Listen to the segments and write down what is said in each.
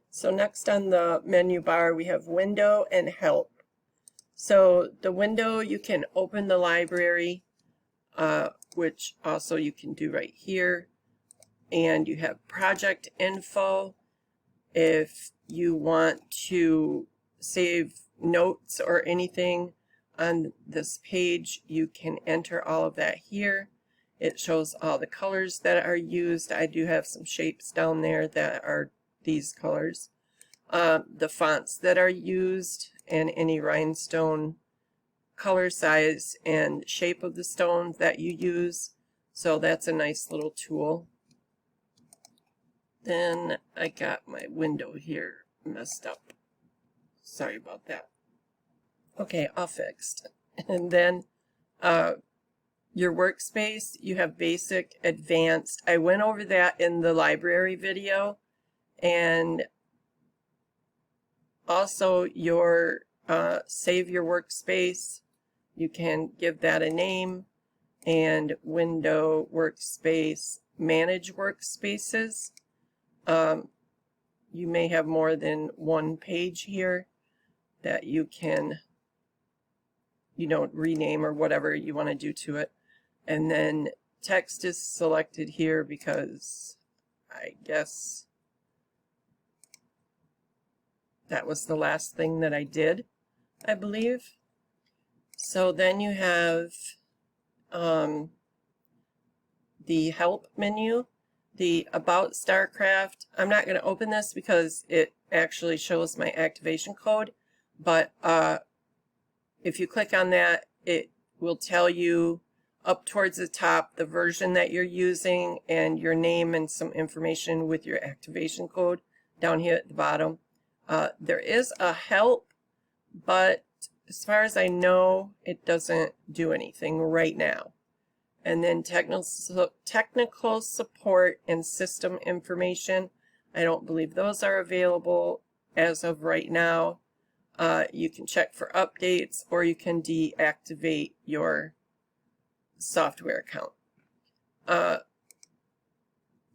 So next on the menu bar we have Window and Help. So the window, you can open the library, which also you can do right here. And you have project info. If you want to save notes or anything on this page, you can enter all of that here. It shows all the colors that are used. I do have some shapes down there that are these colors. The fonts that are used and any rhinestone color size and shape of the stone that you use. So that's a nice little tool. Then I got my window here messed up. Sorry about that. Okay, all fixed. And then your workspace, you have basic, advanced. I went over that in the library video. And also your save your workspace. You can give that a name. And window, workspace, manage workspaces. You may have more than one page here that you can, rename or whatever you want to do to it. And then text is selected here because I guess that was the last thing that I did, I believe. So then you have the help menu. The About Starcraft, I'm not going to open this because it actually shows my activation code, but if you click on that, it will tell you up towards the top the version that you're using and your name and some information with your activation code down here at the bottom. There is a help, but as far as I know, it doesn't do anything right now. And then technical support and system information. I don't believe those are available as of right now. You can check for updates or you can deactivate your software account.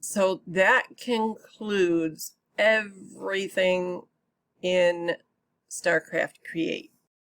So that concludes everything in Starcraft Create.